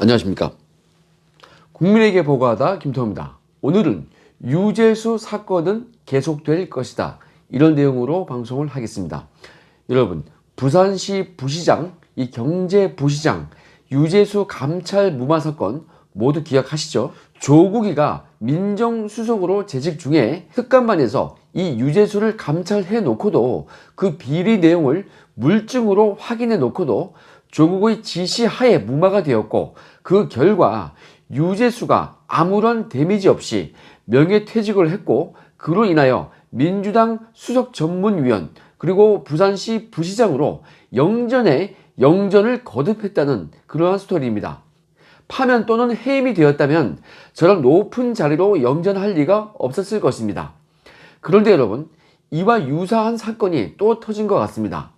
안녕하십니까. 국민에게 보고하다 김태호입니다. 오늘은 유재수 사건은 계속될 것이다, 이런 내용으로 방송을 하겠습니다. 여러분, 부산시 부시장, 이 경제부시장 유재수 감찰 무마 사건 모두 기억하시죠? 조국이가 민정수석으로 재직 중에 특감반에서 이 유재수를 감찰해 놓고도 그 비리 내용을 물증으로 확인해 놓고도 조국의 지시하에 무마가 되었고, 그 결과 유재수가 아무런 데미지 없이 명예퇴직을 했고, 그로 인하여 민주당 수석전문위원 그리고 부산시 부시장으로 영전에 영전을 거듭했다는 그러한 스토리입니다. 파면 또는 해임이 되었다면 저런 높은 자리로 영전할 리가 없었을 것입니다. 그런데 여러분, 이와 유사한 사건이 또 터진 것 같습니다.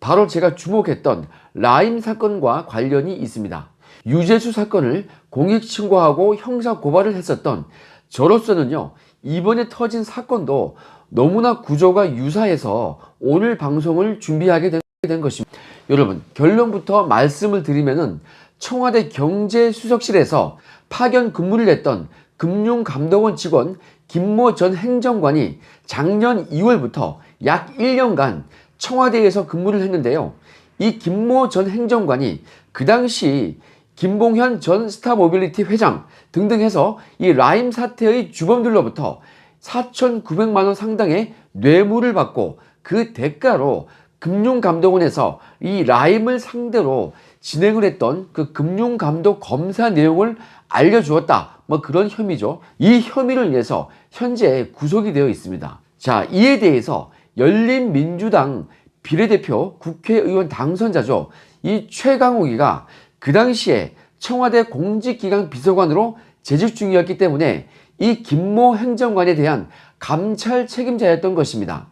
바로 제가 주목했던 라임 사건과 관련이 있습니다. 유재수 사건을 공익신고하고 형사고발을 했었던 저로서는요, 이번에 터진 사건도 너무나 구조가 유사해서 오늘 방송을 준비하게 된 것입니다. 여러분, 결론부터 말씀을 드리면은 청와대 경제수석실에서 파견 근무를 했던 금융감독원 직원 김모 전 행정관이 작년 2월부터 약 1년간 청와대에서 근무를 했는데요. 이 김모 전 행정관이 그 당시 김봉현 전 스타모빌리티 회장 등등 해서 이 라임 사태의 주범들로부터 4,900만 원 상당의 뇌물을 받고, 그 대가로 금융감독원에서 이 라임을 상대로 진행을 했던 그 금융감독 검사 내용을 알려주었다, 뭐 그런 혐의죠. 이 혐의를 인해서 현재 구속이 되어 있습니다. 자, 이에 대해서 열린민주당 비례대표 국회의원 당선자죠, 이 최강욱이가 그 당시에 청와대 공직기강 비서관으로 재직 중이었기 때문에 이 김모 행정관에 대한 감찰 책임자였던 것입니다.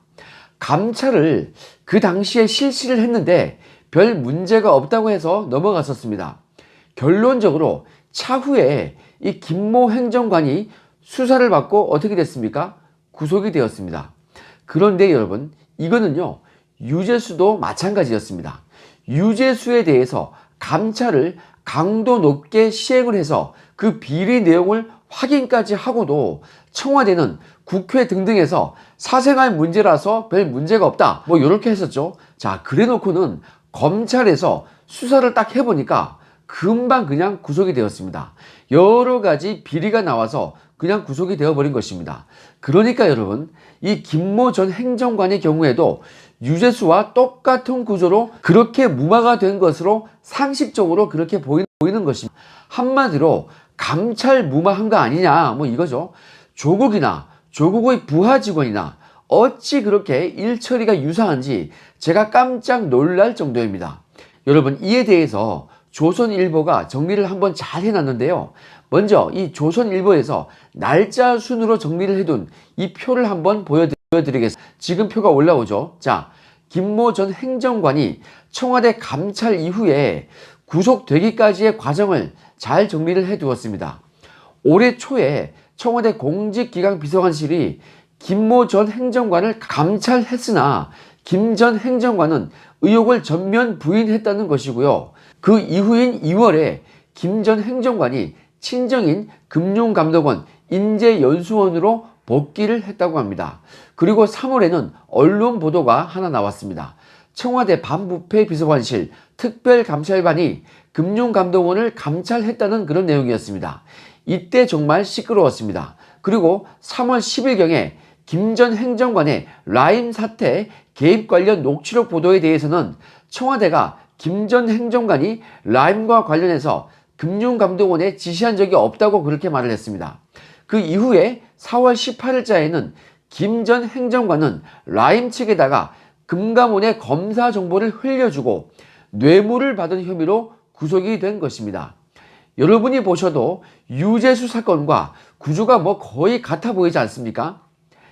감찰을 그 당시에 실시를 했는데 별 문제가 없다고 해서 넘어갔었습니다. 결론적으로 차후에 이 김모 행정관이 수사를 받고 어떻게 됐습니까? 구속이 되었습니다. 그런데 여러분, 이거는요, 유재수도 마찬가지였습니다. 유재수에 대해서 감찰을 강도 높게 시행을 해서 그 비리 내용을 확인까지 하고도 청와대는 국회 등등에서 사생활 문제라서 별 문제가 없다, 뭐 이렇게 했었죠. 자, 그래 놓고는 검찰에서 수사를 딱 해보니까 금방 그냥 구속이 되었습니다. 여러 가지 비리가 나와서 그냥 구속이 되어버린 것입니다. 그러니까 여러분, 이 김모 전 행정관의 경우에도 유재수와 똑같은 구조로 그렇게 무마가 된 것으로 상식적으로 그렇게 보이는 것입니다. 한마디로 감찰 무마한 거 아니냐, 뭐 이거죠. 조국이나 조국의 부하 직원이나 어찌 그렇게 일처리가 유사한지 제가 깜짝 놀랄 정도입니다. 여러분, 이에 대해서 조선일보가 정리를 한번 잘 해놨는데요. 먼저 이 조선일보에서 날짜 순으로 정리를 해둔 이 표를 한번 보여드리겠습니다. 지금 표가 올라오죠. 자, 김모 전 행정관이 청와대 감찰 이후에 구속되기까지의 과정을 잘 정리를 해두었습니다. 올해 초에 청와대 공직기강비서관실이 김모 전 행정관을 감찰했으나 김 전 행정관은 의혹을 전면 부인했다는 것이고요. 그 이후인 2월에 김 전 행정관이 친정인 금융감독원 인재연수원으로 복귀를 했다고 합니다. 그리고 3월에는 언론 보도가 하나 나왔습니다. 청와대 반부패 비서관실 특별감찰반이 금융감독원을 감찰했다는 그런 내용이었습니다. 이때 정말 시끄러웠습니다. 그리고 3월 10일경에 김 전 행정관의 라임 사태 개입 관련 녹취록 보도에 대해서는 청와대가 김 전 행정관이 라임과 관련해서 금융감독원에 지시한 적이 없다고 그렇게 말을 했습니다. 그 이후에 4월 18일자에는 김 전 행정관은 라임 측에다가 금감원의 검사 정보를 흘려주고 뇌물을 받은 혐의로 구속이 된 것입니다. 여러분이 보셔도 유재수 사건과 구조가 뭐 거의 같아 보이지 않습니까?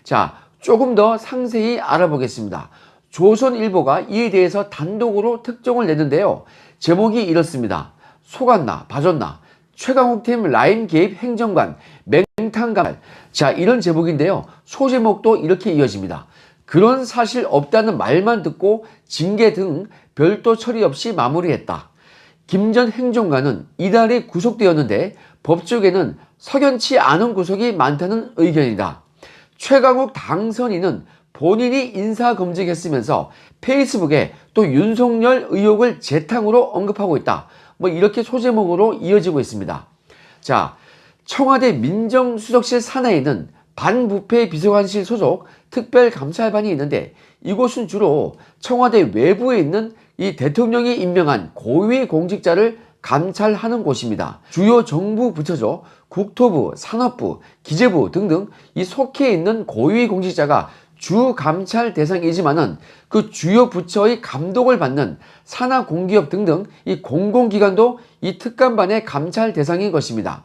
자, 조금 더 상세히 알아보겠습니다. 조선일보가 이에 대해서 단독으로 특종을 냈는데요. 제목이 이렇습니다. 속았나 봐줬나, 최강욱 팀 라임 개입 행정관 맹탕감. 자, 이런 제목인데요. 소제목도 이렇게 이어집니다. 그런 사실 없다는 말만 듣고 징계 등 별도 처리 없이 마무리했다. 김 전 행정관은 이달에 구속되었는데 법조계는 석연치 않은 구속이 많다는 의견이다. 최강욱 당선인은 본인이 인사검증했으면서 페이스북에 또 윤석열 의혹을 재탕으로 언급하고 있다. 뭐 이렇게 소제목으로 이어지고 있습니다. 자, 청와대 민정수석실 산하에는 반부패 비서관실 소속 특별감찰반이 있는데 이곳은 주로 청와대 외부에 있는 이 대통령이 임명한 고위공직자를 감찰하는 곳입니다. 주요 정부 부처죠. 국토부, 산업부, 기재부 등등 이 속해 있는 고위공직자가 주 감찰 대상이지만은 그 주요 부처의 감독을 받는 산하 공기업 등등 이 공공기관도 이 특감반의 감찰 대상인 것입니다.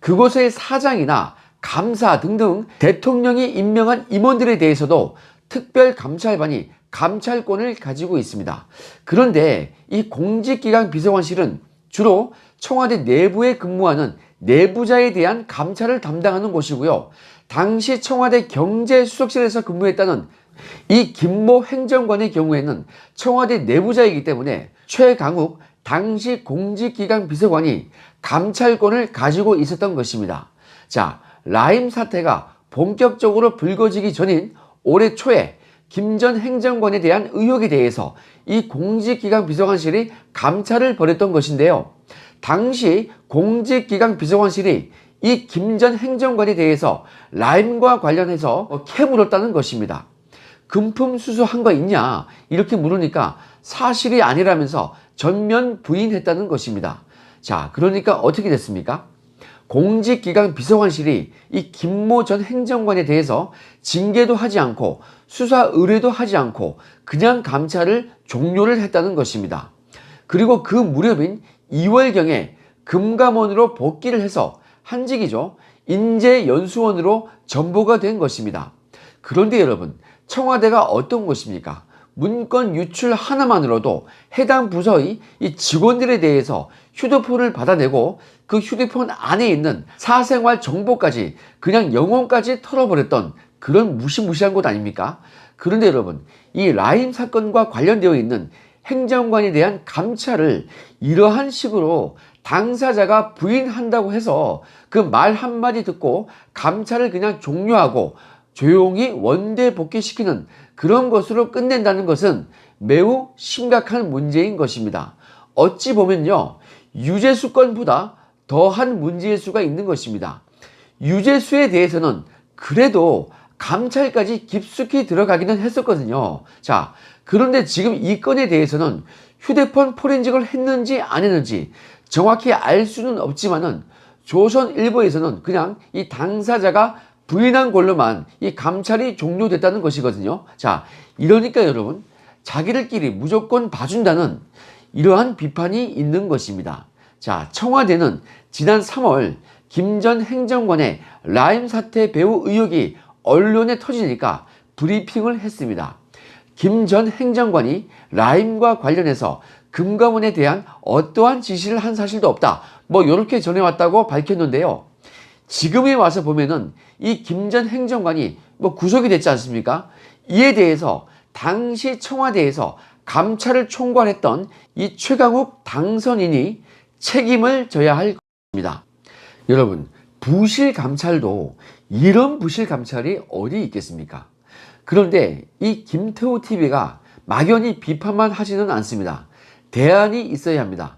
그곳의 사장이나 감사 등등 대통령이 임명한 임원들에 대해서도 특별감찰반이 감찰권을 가지고 있습니다. 그런데 이 공직기강 비서관실은 주로 청와대 내부에 근무하는 내부자에 대한 감찰을 담당하는 곳이고요. 당시 청와대 경제수석실에서 근무했다는 이 김모 행정관의 경우에는 청와대 내부자이기 때문에 최강욱 당시 공직기강 비서관이 감찰권을 가지고 있었던 것입니다. 자, 라임 사태가 본격적으로 불거지기 전인 올해 초에 김 전 행정관에 대한 의혹에 대해서 이 공직기강 비서관실이 감찰을 벌였던 것인데요. 당시 공직기강 비서관실이 이 김 전 행정관에 대해서 라임과 관련해서 캐물었다는 것입니다. 금품 수수한 거 있냐 이렇게 물으니까 사실이 아니라면서 전면 부인했다는 것입니다. 자, 그러니까 어떻게 됐습니까? 공직기강 비서관실이 이 김모 전 행정관에 대해서 징계도 하지 않고 수사 의뢰도 하지 않고 그냥 감찰을 종료를 했다는 것입니다. 그리고 그 무렵인 2월경에 금감원으로 복귀를 해서 한직이죠. 인재연수원으로 전보가 된 것입니다. 그런데 여러분, 청와대가 어떤 곳입니까? 문건 유출 하나만으로도 해당 부서의 이 직원들에 대해서 휴대폰을 받아내고 그 휴대폰 안에 있는 사생활 정보까지 그냥 영혼까지 털어버렸던 그런 무시무시한 곳 아닙니까? 그런데 여러분, 이 라임 사건과 관련되어 있는 행정관에 대한 감찰을 이러한 식으로 당사자가 부인한다고 해서 그 말 한마디 듣고 감찰을 그냥 종료하고 조용히 원대 복귀시키는 그런 것으로 끝낸다는 것은 매우 심각한 문제인 것입니다. 어찌 보면요, 유재수 건보다 더한 문제일 수가 있는 것입니다. 유재수에 대해서는 그래도 감찰까지 깊숙이 들어가기는 했었거든요. 자, 그런데 지금 이 건에 대해서는 휴대폰 포렌식을 했는지 안 했는지 정확히 알 수는 없지만은 조선일보에서는 그냥 이 당사자가 부인한 걸로만 이 감찰이 종료됐다는 것이거든요. 자, 이러니까 여러분, 자기들끼리 무조건 봐준다는 이러한 비판이 있는 것입니다. 자, 청와대는 지난 3월 김 전 행정관의 라임 사태 배후 의혹이 언론에 터지니까 브리핑을 했습니다. 김 전 행정관이 라임과 관련해서 금감원에 대한 어떠한 지시를 한 사실도 없다. 뭐 이렇게 전해왔다고 밝혔는데요. 지금에 와서 보면은 이 김 전 행정관이 뭐 구속이 됐지 않습니까? 이에 대해서 당시 청와대에서 감찰을 총괄했던 이 최강욱 당선인이 책임을 져야 할 것입니다. 여러분, 부실 감찰도 이런 부실 감찰이 어디 있겠습니까? 그런데 이 김태호 TV가 막연히 비판만 하지는 않습니다. 대안이 있어야 합니다.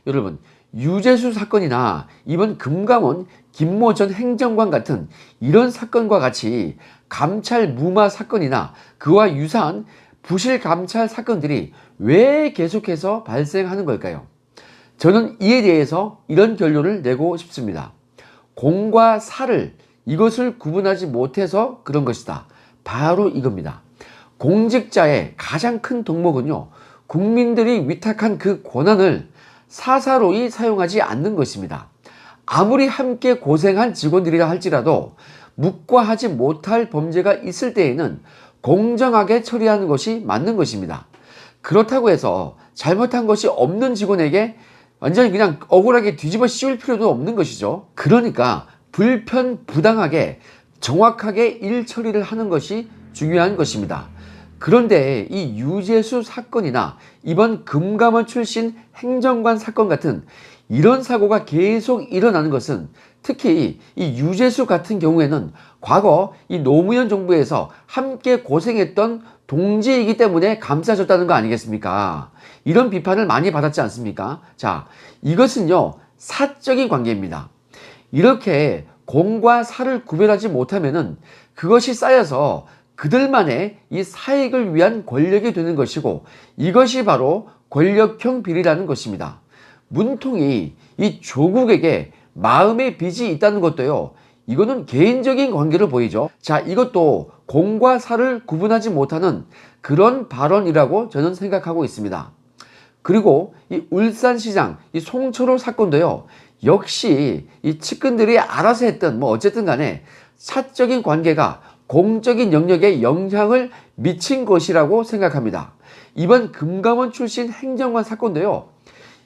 여러분, 유재수 사건이나 이번 금감원 김모 전 행정관 같은 이런 사건과 같이 감찰 무마 사건이나 그와 유사한 부실 감찰 사건들이 왜 계속해서 발생하는 걸까요? 저는 이에 대해서 이런 결론을 내고 싶습니다. 공과 사를 이것을 구분하지 못해서 그런 것이다. 바로 이겁니다. 공직자의 가장 큰 덕목은요, 국민들이 위탁한 그 권한을 사사로이 사용하지 않는 것입니다. 아무리 함께 고생한 직원들이라 할지라도 묵과하지 못할 범죄가 있을 때에는 공정하게 처리하는 것이 맞는 것입니다. 그렇다고 해서 잘못한 것이 없는 직원에게 완전히 그냥 억울하게 뒤집어 씌울 필요도 없는 것이죠. 그러니까 불편부당하게 정확하게 일 처리를 하는 것이 중요한 것입니다. 그런데 이 유재수 사건이나 이번 금감원 출신 행정관 사건 같은 이런 사고가 계속 일어나는 것은 특히 이 유재수 같은 경우에는 과거 이 노무현 정부에서 함께 고생했던 동지이기 때문에 감싸줬다는 거 아니겠습니까? 이런 비판을 많이 받았지 않습니까? 자, 이것은요, 사적인 관계입니다. 이렇게 공과 사를 구별하지 못하면은 그것이 쌓여서 그들만의 이 사익을 위한 권력이 되는 것이고, 이것이 바로 권력형 비리라는 것입니다. 문통이 이 조국에게 마음의 빚이 있다는 것도요, 이거는 개인적인 관계를 보이죠. 자, 이것도 공과 사를 구분하지 못하는 그런 발언이라고 저는 생각하고 있습니다. 그리고 이 울산시장 이 송철호 사건도요, 역시 이 측근들이 알아서 했던 뭐 어쨌든 간에 사적인 관계가 공적인 영역에 영향을 미친 것이라고 생각합니다. 이번 금감원 출신 행정관 사건도요,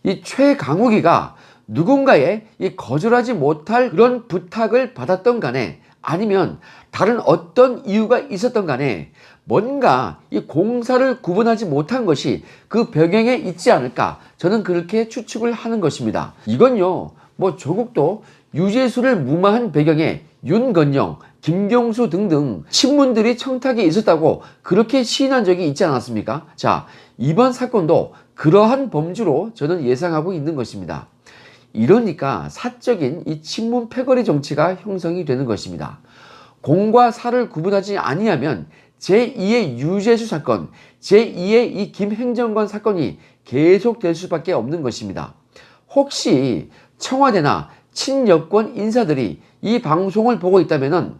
이 최강욱이가 누군가의 이 거절하지 못할 그런 부탁을 받았던 간에 아니면 다른 어떤 이유가 있었던 간에 뭔가 이 공사를 구분하지 못한 것이 그 배경에 있지 않을까, 저는 그렇게 추측을 하는 것입니다. 이건요, 뭐 조국도 유재수를 무마한 배경에 윤건영, 김경수 등등 친문들이 청탁이 있었다고 그렇게 시인한 적이 있지 않았습니까? 자, 이번 사건도 그러한 범주로 저는 예상하고 있는 것입니다. 이러니까 사적인 이 친문 패거리 정치가 형성이 되는 것입니다. 공과 사를 구분하지 아니하면 제2의 유재수 사건, 제2의 이 김행정관 사건이 계속될 수밖에 없는 것입니다. 혹시 청와대나 친여권 인사들이 이 방송을 보고 있다면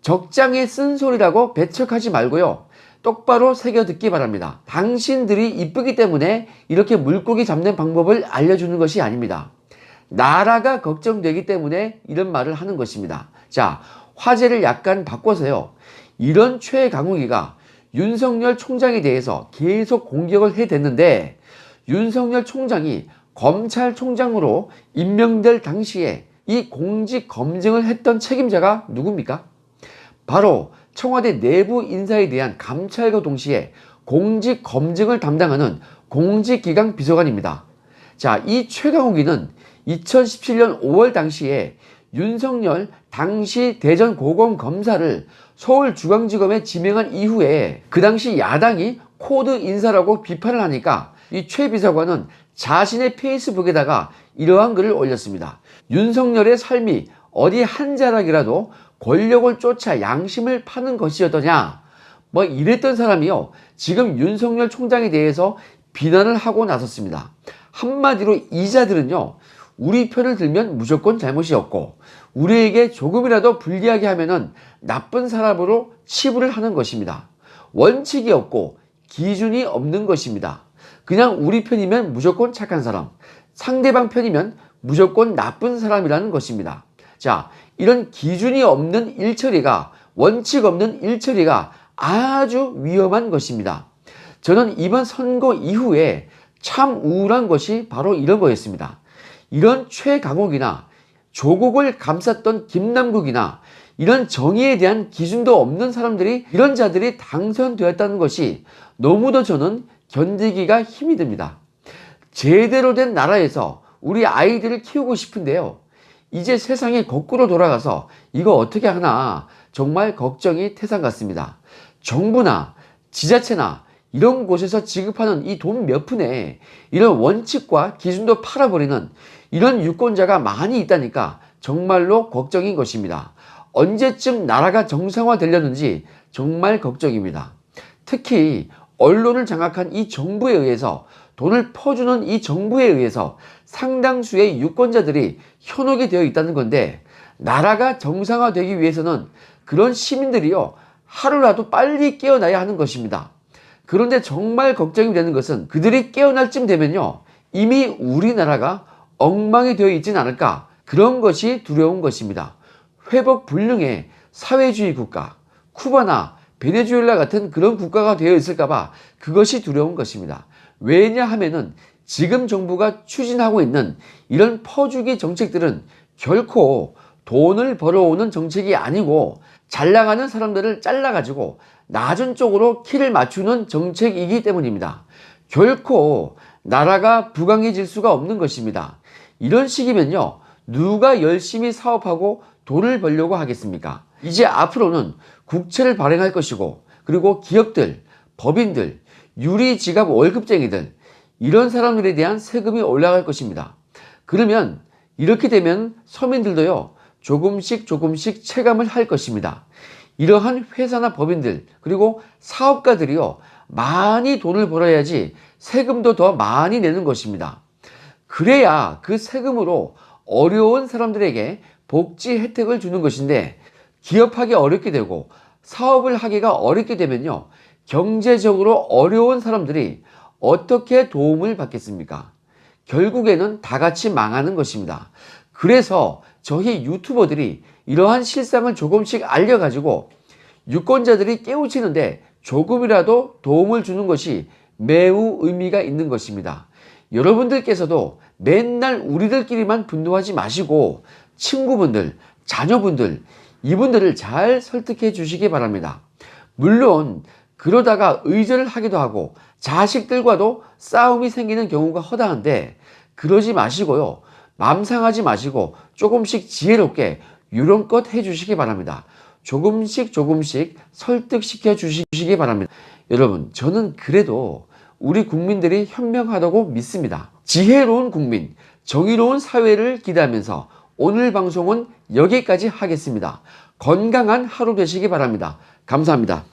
적장에 쓴소리라고 배척하지 말고요, 똑바로 새겨 듣기 바랍니다. 당신들이 이쁘기 때문에 이렇게 물고기 잡는 방법을 알려주는 것이 아닙니다. 나라가 걱정되기 때문에 이런 말을 하는 것입니다. 자, 화제를 약간 바꿔서요, 이런 최강욱이가 윤석열 총장에 대해서 계속 공격을 해댔는데, 윤석열 총장이 검찰총장으로 임명될 당시에 이 공직 검증을 했던 책임자가 누굽니까? 바로 청와대 내부 인사에 대한 감찰과 동시에 공직 검증을 담당하는 공직기강 비서관입니다. 자, 이 최강욱이는 2017년 5월 당시에 윤석열 당시 대전고검검사를 서울중앙지검에 지명한 이후에 그 당시 야당이 코드 인사라고 비판을 하니까 이 최 비서관은 자신의 페이스북에다가 이러한 글을 올렸습니다. 윤석열의 삶이 어디 한 자락이라도 권력을 쫓아 양심을 파는 것이었더냐, 뭐 이랬던 사람이요, 지금 윤석열 총장에 대해서 비난을 하고 나섰습니다. 한마디로 이 자들은요, 우리 편을 들면 무조건 잘못이었고 우리에게 조금이라도 불리하게 하면은 나쁜 사람으로 치부를 하는 것입니다. 원칙이 없고 기준이 없는 것입니다. 그냥 우리 편이면 무조건 착한 사람, 상대방 편이면 무조건 나쁜 사람이라는 것입니다. 자, 이런 기준이 없는 일처리가, 원칙 없는 일처리가 아주 위험한 것입니다. 저는 이번 선거 이후에 참 우울한 것이 바로 이런 거였습니다. 이런 최강욱이나 조국을 감쌌던 김남국이나 이런 정의에 대한 기준도 없는 사람들이, 이런 자들이 당선되었다는 것이 너무도 저는 견디기가 힘이 듭니다. 제대로 된 나라에서 우리 아이들을 키우고 싶은데요, 이제 세상이 거꾸로 돌아가서 이거 어떻게 하나 정말 걱정이 태산 같습니다. 정부나 지자체나 이런 곳에서 지급하는 이 돈 몇 푼에 이런 원칙과 기준도 팔아버리는 이런 유권자가 많이 있다니까 정말로 걱정인 것입니다. 언제쯤 나라가 정상화되려는지 정말 걱정입니다. 특히 언론을 장악한 이 정부에 의해서, 돈을 퍼주는 이 정부에 의해서 상당수의 유권자들이 현혹이 되어 있다는 건데, 나라가 정상화되기 위해서는 그런 시민들이요, 하루라도 빨리 깨어나야 하는 것입니다. 그런데 정말 걱정이 되는 것은 그들이 깨어날 쯤 되면요, 이미 우리나라가 엉망이 되어 있진 않을까, 그런 것이 두려운 것입니다. 회복 불능의 사회주의 국가, 쿠바나 베네수엘라 같은 그런 국가가 되어 있을까봐 그것이 두려운 것입니다. 왜냐하면은 지금 정부가 추진하고 있는 이런 퍼주기 정책들은 결코 돈을 벌어오는 정책이 아니고 잘 나가는 사람들을 잘라가지고 낮은 쪽으로 키를 맞추는 정책이기 때문입니다. 결코 나라가 부강해질 수가 없는 것입니다. 이런 식이면요, 누가 열심히 사업하고 돈을 벌려고 하겠습니까? 이제 앞으로는 국채를 발행할 것이고, 그리고 기업들, 법인들, 유리지갑 월급쟁이들, 이런 사람들에 대한 세금이 올라갈 것입니다. 그러면 이렇게 되면 서민들도요, 조금씩 체감을 할 것입니다. 이러한 회사나 법인들, 그리고 사업가들이요, 많이 돈을 벌어야지 세금도 더 많이 내는 것입니다. 그래야 그 세금으로 어려운 사람들에게 복지 혜택을 주는 것인데, 기업하기 어렵게 되고 사업을 하기가 어렵게 되면요, 경제적으로 어려운 사람들이 어떻게 도움을 받겠습니까? 결국에는 다 같이 망하는 것입니다. 그래서 저희 유튜버들이 이러한 실상을 조금씩 알려가지고 유권자들이 깨우치는데 조금이라도 도움을 주는 것이 매우 의미가 있는 것입니다. 여러분들께서도 맨날 우리들끼리만 분노하지 마시고 친구분들, 자녀분들, 이분들을 잘 설득해 주시기 바랍니다. 물론 그러다가 의절을 하기도 하고 자식들과도 싸움이 생기는 경우가 허다한데, 그러지 마시고요, 맘 상하지 마시고 조금씩 지혜롭게 요령껏 해주시기 바랍니다. 조금씩 설득시켜 주시기 바랍니다. 여러분, 저는 그래도 우리 국민들이 현명하다고 믿습니다. 지혜로운 국민, 정의로운 사회를 기대하면서 오늘 방송은 여기까지 하겠습니다. 건강한 하루 되시기 바랍니다. 감사합니다.